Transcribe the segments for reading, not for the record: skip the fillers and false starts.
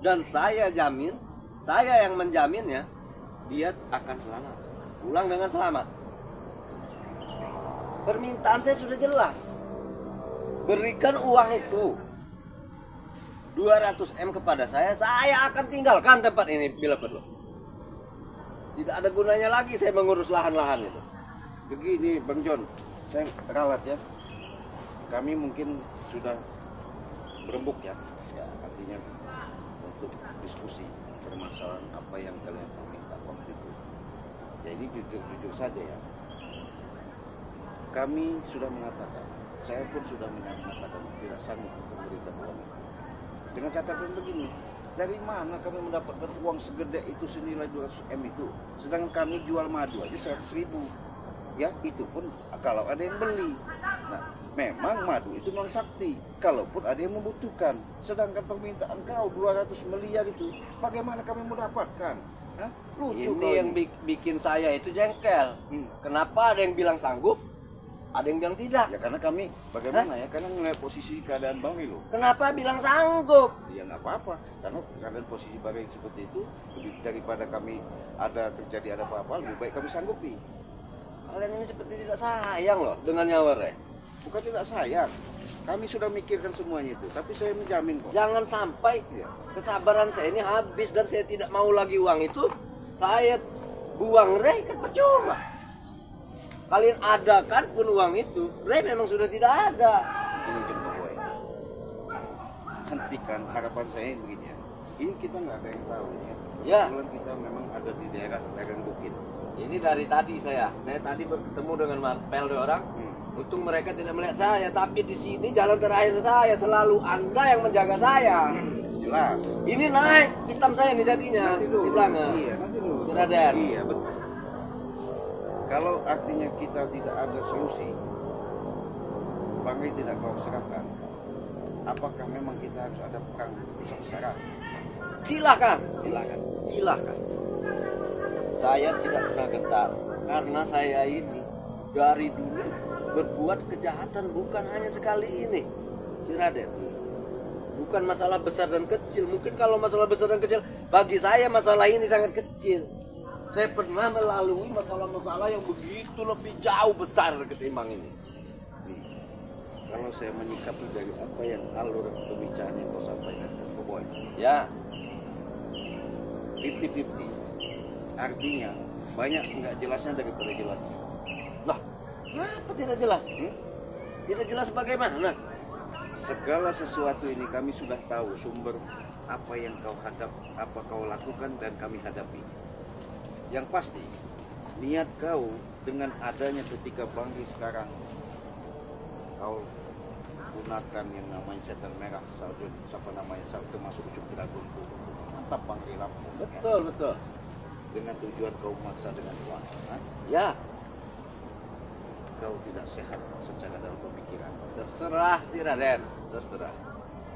Dan saya jamin, saya yang menjaminnya, dia akan selamat, pulang dengan selamat. Permintaan saya sudah jelas. Berikan uang itu 200 M kepada saya akan tinggalkan tempat ini bila perlu. Tidak ada gunanya lagi saya mengurus lahan-lahan itu. Begini Bang John, saya ralat ya. Kami mungkin sudah berembuk ya, artinya untuk diskusi permasalahan apa yang kalian minta waktu itu. Jadi jujur saja ya, kami sudah mengatakan, saya pun sudah mengatakan tidak sanggup untuk memberikan uang itu. Dengan catatan begini, dari mana kami mendapatkan uang segede itu senilai 200 M itu, sedangkan kami jual madu aja 100.000. Ya itu pun kalau ada yang beli. Nah memang madu itu memang sakti, kalaupun ada yang membutuhkan. Sedangkan permintaan kau 200 miliar itu, bagaimana kami mendapatkan? Hah? Lucu ini yang bikin saya itu jengkel. Kenapa ada yang bilang sanggup, ada yang bilang tidak? Ya karena kami bagaimana ya, karena melihat posisi keadaan Bang Ilo. Kenapa bilang sanggup? Ya nggak apa-apa, karena keadaan posisi Bang seperti itu, daripada kami terjadi apa-apa, lebih baik kami sanggupi. Kalian ini seperti tidak sayang loh dengan nyawa Re. Bukan tidak sayang, kami sudah mikirkan semuanya itu, tapi saya menjamin kok. Jangan sampai kesabaran saya ini habis dan saya tidak mau lagi uang itu, saya buang Re, kan percuma. Kalian adakan pun uang itu, Re memang sudah tidak ada. Ini contoh boy. Hentikan harapan saya begini ya. Ini kita nggak ada yang tahu ya. Ya. Kebetulan kita memang ada di daerah bukit. Ini dari tadi saya tadi bertemu dengan Marpel dua orang. Untung mereka tidak melihat saya, tapi di sini jalan terakhir saya selalu Anda yang menjaga saya. Jelas. Ini naik hitam saya nih jadinya di belakang. Iya, nanti dulu. Raden. Iya, betul. Kalau artinya kita tidak ada solusi, Banggai tidak kau serahkan. Apakah memang kita harus ada perang besar-besaran? Silakan. Saya tidak pernah gentar karena saya ini dari dulu berbuat kejahatan bukan hanya sekali ini, si Raden. Bukan masalah besar dan kecil. Mungkin kalau masalah besar dan kecil, bagi saya masalah ini sangat kecil. Saya pernah melalui masalah-masalah yang begitu lebih jauh besar ketimbang ini. Kalau saya menyikapi dari apa yang alur pembicaraan yang kau sampaikan, boy, Ya, 50-50. Artinya banyak nggak jelasnya daripada jelasnya. lah, kenapa tidak jelas? Tidak jelas bagaimana? Segala sesuatu ini kami sudah tahu sumber apa yang kau apa kau lakukan dan kami hadapi. Yang pasti niat kau dengan adanya ketika Banggi sekarang kau gunakan yang namanya setan merah, siapa namanya, termasuk Ucup Dragon, mantap Banggi Lampung. Betul. Dengan tujuan kau memaksa dengan uang. Ya, Kau tidak sehat secara dalam pemikiran. terserah si Raden, terserah.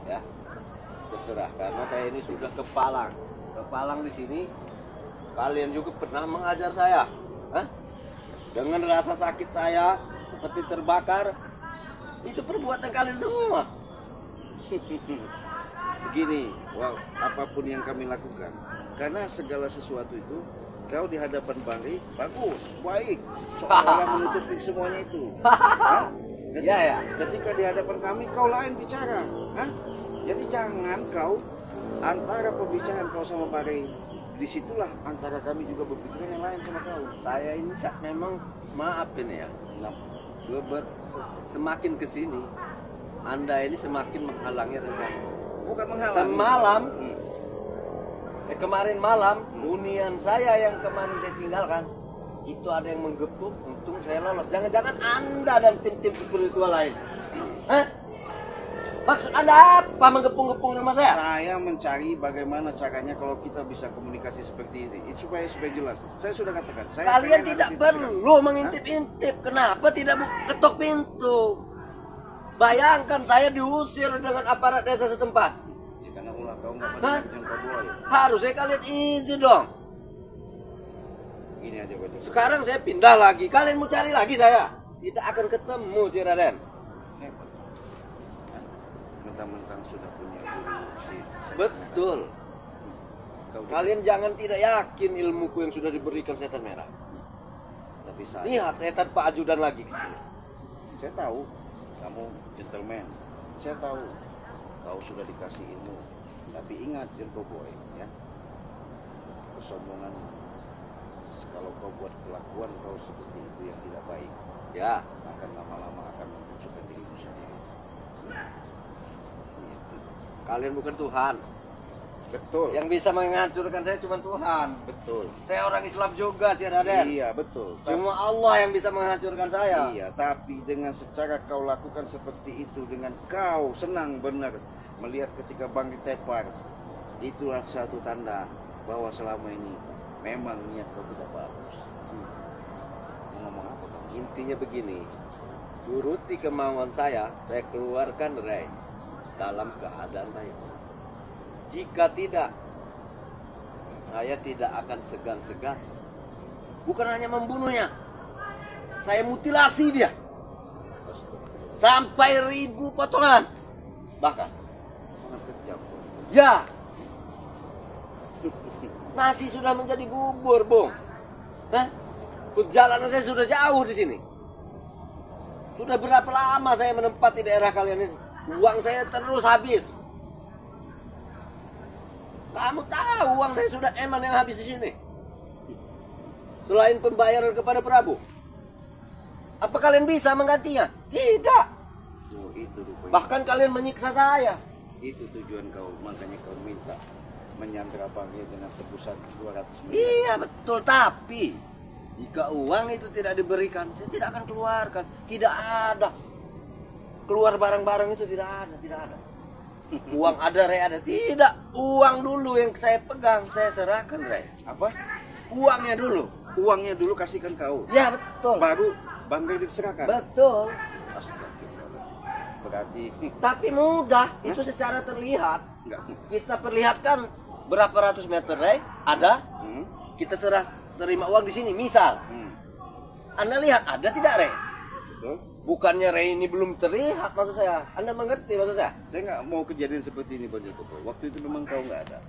Ya, terserah karena saya ini sudah kepalang di sini. Kalian juga pernah mengajar saya, dengan rasa sakit saya seperti terbakar. Itu perbuatan kalian semua. Begini, wow, apapun yang kami lakukan, karena segala sesuatu itu kau di hadapan Bangri bagus, baik, seolah menutupi semuanya itu. Ketika di hadapan kami kau lain bicara. Jadi jangan kau antara pembicaraan kau sama Bangri, disitulah antara kami juga berpikiran yang lain sama kau. Saya ini memang maaf ini ya. Semakin kesini, Anda ini semakin menghalangi rencana. Bukan menghalangi. Semalam, kemarin malam, hunian saya yang kemarin saya tinggalkan, itu ada yang menggepuk, untung saya lolos. Jangan-jangan Anda dan tim-tim spiritual lain. Maksud Anda apa menggepung-gepung rumah saya? Saya mencari bagaimana caranya kalau kita bisa komunikasi seperti ini, supaya jelas. Saya sudah katakan. Kalian tidak perlu mengintip-intip. Kenapa tidak ketok pintu? Bayangkan saya diusir dengan aparat desa setempat. Ya, karena ulah kau nggak pada boy. Harusnya kalian izin dong. Ini aja betul. Sekarang saya pindah lagi. Kalian mau cari lagi saya? Tidak akan ketemu si Raden. Mentang-mentang sudah punya guru si. Betul. kau. Kalian jangan tidak yakin ilmuku yang sudah diberikan setan merah. Tapi saya, Lihat, saya tanpa ajudan lagi di sini. saya tahu kamu gentleman. Saya tahu kau sudah dikasih ilmu. Tapi ingat John Boy, ya. Kesombongan, kalau kau buat kelakuan kau seperti itu yang tidak baik, Ya, akan lama-lama akan membusukkan dirimu sendiri. Gitu. kalian bukan Tuhan. Betul. Yang bisa menghancurkan saya cuma Tuhan. Betul. Saya orang Islam juga, Cik Raden. Iya, betul. Cuma Allah yang bisa menghancurkan saya. Iya, tapi dengan secara kau lakukan seperti itu, dengan kau senang benar melihat ketika bangkit tepar, itulah satu tanda bahwa selama ini memang niat kau tidak bagus. Mau ngomong apa kamu? Intinya begini, turuti kemauan saya keluarkan Ray dalam keadaan baik. Jika tidak, saya tidak akan segan-segan. Bukan hanya membunuhnya, saya mutilasi dia sampai 1000 potongan. Bahkan, Sangat kejam. ya, nasi sudah menjadi bubur, Bung. Hah? Perjalanan saya sudah jauh di sini. Sudah berapa lama saya menempati daerah kalian ini? Uang saya terus habis. Kamu tahu uang saya sudah eman yang habis di sini. Selain pembayaran kepada Prabu. Apa kalian bisa menggantinya? Tidak. Oh, itu rupanya. Bahkan kalian menyiksa saya. Itu tujuan kau, makanya kau minta menyandra Bangkit dengan tebusan 200 miliar. Iya betul, tapi jika uang itu tidak diberikan, saya tidak akan keluarkan. Tidak ada. Keluar barang-barang itu tidak ada. Uang ada, Ray ada. Tidak, uang dulu yang saya pegang, saya serahkan, Ray. Apa? Uangnya dulu. Uangnya dulu kasihkan kau. Ya betul. Baru Bangkit diserahkan. Betul. Astagfirullah. Berarti Tapi mudah, itu secara terlihat. enggak. Kita perlihatkan berapa ratus meter, Ray, ada. Hmm? Kita terima uang di sini, misal. Hmm. Anda lihat ada tidak, Ray? Betul. Bukannya Ray ini belum terlihat, maksud saya. Anda mengerti maksud saya? Saya nggak mau kejadian seperti ini, Bang Joko. Waktu itu memang kau nggak ada.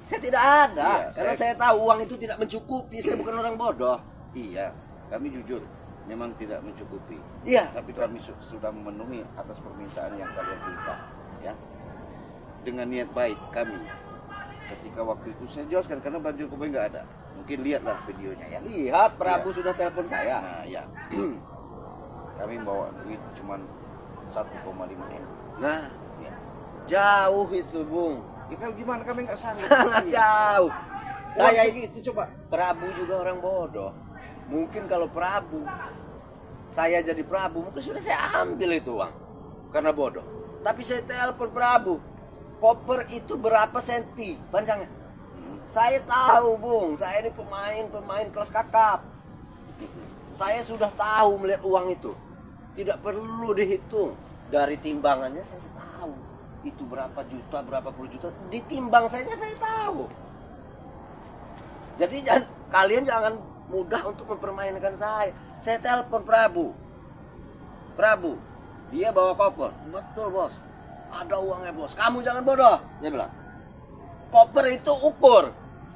Saya tidak ada, Iya, karena saya tahu uang itu tidak mencukupi. Saya bukan orang bodoh. Iya, kami jujur, memang tidak mencukupi. Iya. Tapi kami sudah memenuhi atas permintaan yang kalian minta, ya. Dengan niat baik kami. Ketika waktu itu saya jelaskan karena Bang Joko nggak ada. Mungkin lihatlah videonya ya. Lihat, Prabu Iya. sudah telepon saya. Nah, ya. Kami bawa duit cuman 1,5 M. Nah, Ya. jauh itu, Bung. Ya kan gimana kami nggak sanggup. Sangat jauh. Saya ini itu coba. Prabu juga orang bodoh. Mungkin kalau Prabu, saya jadi Prabu, mungkin sudah saya ambil itu uang. Karena bodoh. Tapi saya telepon Prabu. Koper itu berapa senti panjangnya? Saya tahu, Bung. Saya ini pemain kelas kakap. Saya sudah tahu melihat uang itu. Tidak perlu dihitung. Dari timbangannya saya tahu. Itu berapa juta, berapa puluh juta. Ditimbang saja saya tahu. Jadi kalian jangan mudah untuk mempermainkan saya. Saya telepon Prabu. Prabu, dia bawa koper. Betul, Bos. Ada uangnya, Bos. Kamu jangan bodoh. Saya bilang. Koper itu ukur.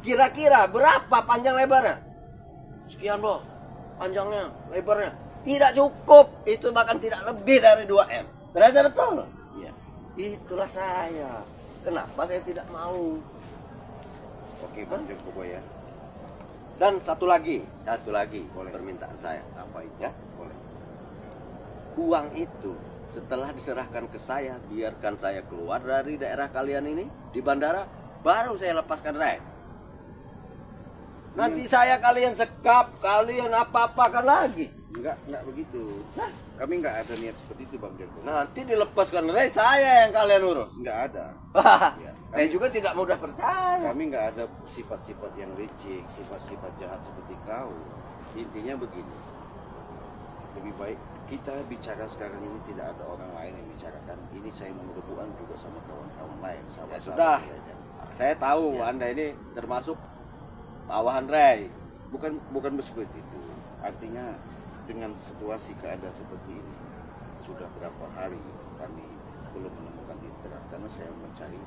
Kira-kira berapa panjang lebarnya? Sekian, Bos. Panjangnya, lebarnya. Tidak cukup. Itu bahkan tidak lebih dari 2 M. Ternyata betul. Iya. Itulah saya. Kenapa saya tidak mau? Oke, Bang Joko ya. Dan satu lagi Boleh. permintaan saya. Apa itu? Ya, Boleh. uang itu setelah diserahkan ke saya, biarkan saya keluar dari daerah kalian ini di bandara, baru saya lepaskan Ray. Nanti saya kalian sekap, kalian apa-apakan lagi. Enggak begitu. Nah, Kami enggak ada niat seperti itu, Bang Joko. nanti dilepaskan Ray, saya yang kalian urus. Enggak ada. Ya, Saya juga tidak mudah percaya. Kami enggak ada sifat-sifat yang licik, sifat-sifat jahat seperti kau. Intinya begini. Lebih baik kita bicara sekarang ini, tidak ada orang lain yang bicarakan. Ini saya mau berhubungan juga sama kawan-kawan lain, Ya sahabat sudah, saya tahu Ya. Anda ini termasuk bawahan Ray. Bukan seperti itu. Artinya dengan situasi keadaan seperti ini, sudah berapa hari kami belum menemukan titik terang karena saya mencari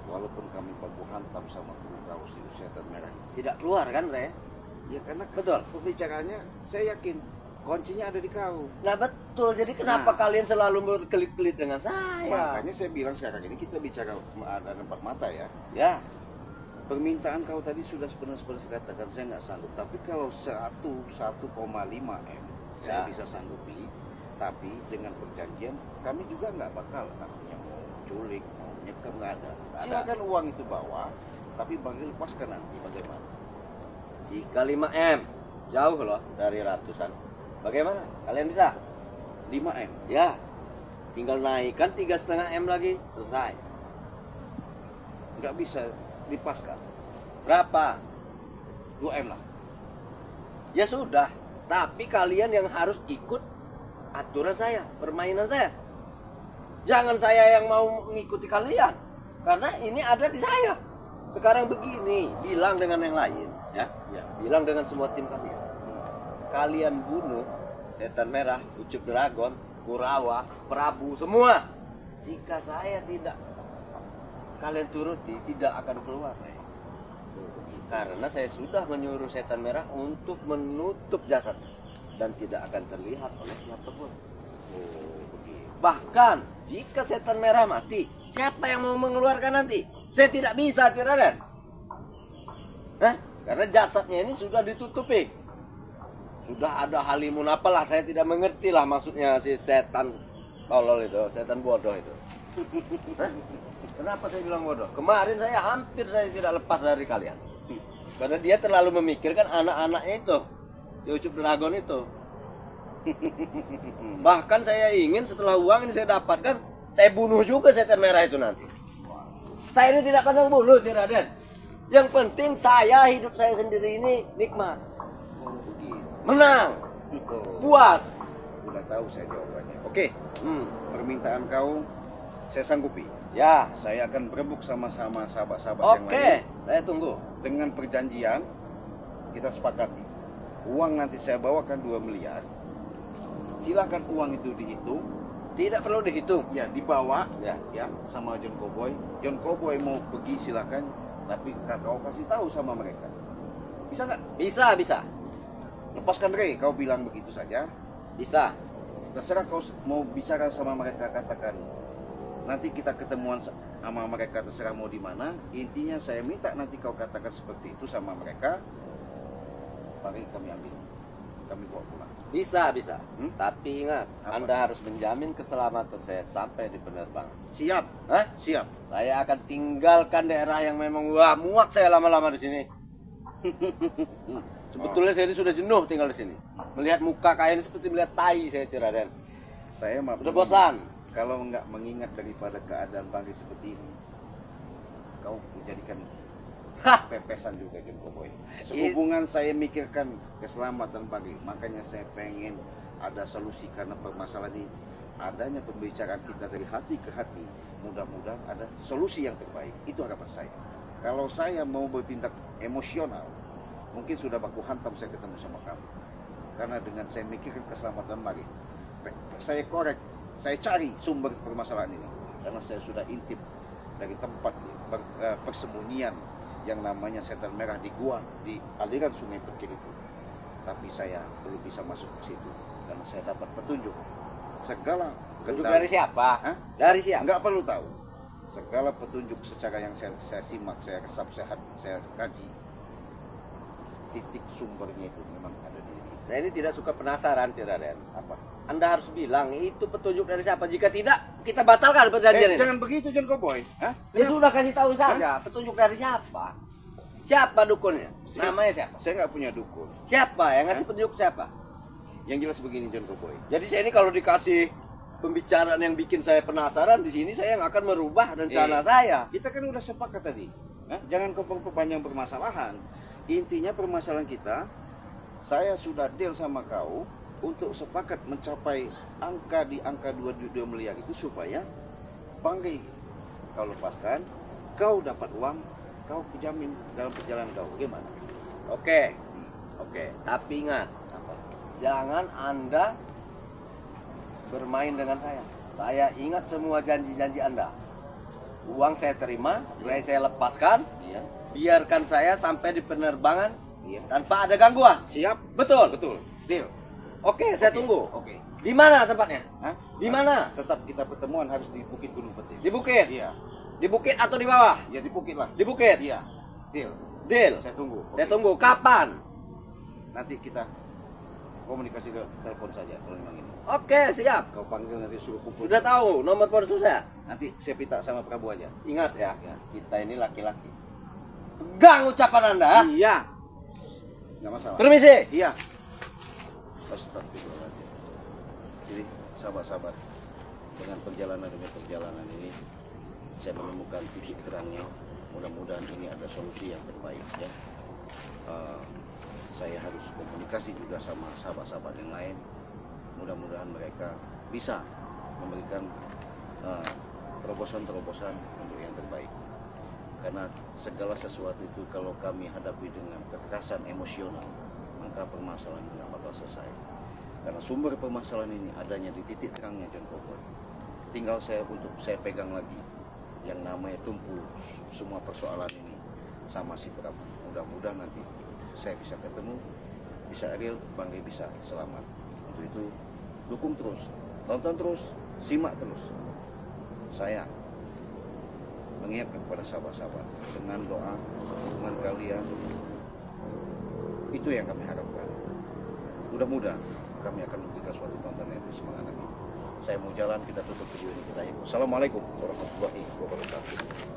walaupun kami baku hantam sama kau si setan merah. Tidak keluar kan, Re? Ya karena Betul. pembicaranya saya yakin kuncinya ada di kau. Nah betul, jadi kenapa kalian selalu berkelit-kelit dengan saya? Makanya saya bilang sekarang ini kita bicara ada empat mata ya. Ya, Permintaan kau tadi sudah sebenarnya katakan saya nggak sanggup. Tapi kalau 1,5 M saya Ya. bisa sanggupi. Tapi dengan perjanjian kami juga nggak bakal artinya mau culik, mau nyekap nggak ada. Silakan uang itu bawa, tapi bagi lepaskan nanti bagaimana? jika 5M jauh loh dari ratusan, bagaimana? Kalian bisa? 5 M. Ya, tinggal naikkan 3,5 M lagi, selesai. Nggak bisa dipaskan. Berapa? 2 M lah. Ya sudah, tapi kalian yang harus ikut aturan saya, permainan saya. Jangan saya yang mau mengikuti kalian, karena ini ada di saya. Sekarang begini, bilang dengan yang lain, ya, bilang dengan semua tim kalian. Kalian bunuh setan merah, Ucup Dragon, Kurawa, Prabu, semua. Jika saya tidak kalian turuti, tidak akan keluar. Karena saya sudah menyuruh setan merah untuk menutup jasad dan tidak akan terlihat oleh siapapun. Bahkan jika setan merah mati, siapa yang mau mengeluarkan nanti? Saya tidak bisa, Raden. Karena jasadnya ini sudah ditutupi. Sudah ada halimun apalah, saya tidak mengerti lah maksudnya si setan tolol itu, setan bodoh itu. Kenapa saya bilang bodoh? Kemarin saya tidak lepas dari kalian. Karena dia terlalu memikirkan anak-anaknya itu, si Ucup Dragon itu. Bahkan saya ingin setelah uang ini saya dapatkan, saya bunuh juga setan merah itu nanti. Saya ini tidak pandang bulu, Raden. Yang penting saya hidup saya sendiri ini nikmat, menang, puas. Udah tahu saya jawabannya. Oke. Permintaan kau saya sanggupi. Ya. Saya akan berebut sama-sama sahabat-sahabat yang lain. Oke, saya tunggu. Dengan perjanjian kita sepakati. Uang nanti saya bawakan 2 miliar. Silakan uang itu dihitung. Tidak perlu dihitung. Ya, dibawa Ya. sama John Cowboy. John Cowboy mau pergi silakan, tapi kau kasih tahu sama mereka. Bisa nggak? Bisa. Lepaskan Ray, kau bilang begitu saja. Bisa. Terserah kau mau bicara sama mereka, katakan nanti kita ketemuan sama mereka, terserah mau di mana. Intinya saya minta nanti kau katakan seperti itu sama mereka. Mari kami ambil, kami bawa pulang. Bisa. Tapi ingat, Anda harus menjamin keselamatan saya sampai di penerbangan. Siap. Siap. Saya akan tinggalkan daerah yang memang muak saya lama-lama di sini. Sebetulnya saya ini sudah jenuh tinggal di sini. Melihat muka kalian seperti melihat tai saya, Raden. Saya Udah bosan. Kalau nggak mengingat daripada keadaan bangkit seperti ini, kau menjadikan pepesan juga John Cowboy. Sehubungan saya mikirkan keselamatan bangkit, makanya saya pengen ada solusi karena permasalahan ini. Adanya pembicaraan kita dari hati ke hati, mudah-mudahan ada solusi yang terbaik. Itu harapan saya. Kalau saya mau bertindak emosional, mungkin sudah baku hantam saya ketemu sama kamu. Karena dengan saya mikirkan keselamatan bangkit, saya korek. Saya cari sumber permasalahan ini karena saya sudah intip dari tempat persembunyian yang namanya setan merah di gua di aliran Sungai Pekir itu. Tapi saya belum bisa masuk ke situ karena saya dapat petunjuk. Segala Petunjuk dari siapa? Dari siapa? Nggak perlu tahu. Segala petunjuk secara yang saya simak, saya resap, saya kaji. Titik sumbernya itu memang ada di sini. Saya ini tidak suka penasaran, Raden. Apa? Anda harus bilang itu petunjuk dari siapa. Jika tidak, kita batalkan perjanjian ini. Jangan begitu John Cowboy. Ya sudah kasih tahu saja. Petunjuk dari siapa? Siapa dukunnya? Namanya siapa? Saya nggak punya dukun. Siapa yang ngasih petunjuk siapa? Yang jelas begini John Cowboy. Jadi saya ini kalau dikasih pembicaraan yang bikin saya penasaran, di sini saya yang akan merubah rencana saya. Kita kan udah sepakat tadi. Jangan kau perpanjang permasalahan. Intinya permasalahan kita, saya sudah deal sama kau untuk sepakat mencapai angka di angka 22 miliar itu supaya Banggai kau lepaskan, kau dapat uang, kau jamin dalam perjalanan kau. Bagaimana? Oke. Tapi ingat, jangan Anda bermain dengan saya. Saya ingat semua janji-janji Anda. Uang saya terima, saya lepaskan, Iya. biarkan saya sampai di penerbangan Iya. tanpa ada gangguan. Siap. Betul. Betul. Deal. Oke, saya tunggu. Oke. Di mana tempatnya? Hah? Di mana? Tetap kita pertemuan harus di Bukit Gunung Putih. Di bukit. Iya. Di bukit atau di bawah? Ya di Bukit lah. Di bukit. Iya. Deal. Deal. Saya tunggu. Saya Oke. tunggu. Kapan? Nanti kita komunikasi ke telepon saja kalau memang ini. Oke, siap. Kau panggil nanti suruh kumpul. Sudah tahu nomor ponsel saya. Nanti saya minta sama Prabu aja. Ingat ya, Ya. kita ini laki-laki. Pegang ucapan Anda. Iya. Nggak masalah. Permisi. Iya. Astagfirullahaladzim. Jadi sahabat-sahabat, dengan perjalanan demi perjalanan ini saya menemukan titik terangnya. Mudah-mudahan ini ada solusi yang terbaik ya. Saya harus komunikasi juga sama sahabat-sahabat yang lain. Mudah-mudahan mereka bisa memberikan terobosan-terobosan untuk yang terbaik. Karena segala sesuatu itu kalau kami hadapi dengan kekerasan emosional, maka permasalahan tidak bakal selesai. Karena sumber permasalahan ini adanya di titik terangnya John Cowboy. Tinggal saya pegang lagi yang namanya tumpu semua persoalan ini sama si Prabu. Mudah-mudahan nanti saya bisa ketemu, bisa Ariel, Bang Ray bisa selamat. Untuk itu dukung terus, tonton terus, simak terus. Saya mengingatkan kepada sahabat-sahabat dengan doa, dukungan kalian, itu yang kami harapkan. Mudah-mudahan kami akan memberikan suatu tontonan yang bersemangat lagi. Saya mau jalan, kita tutup video ini kita. Assalamualaikum warahmatullahi wabarakatuh.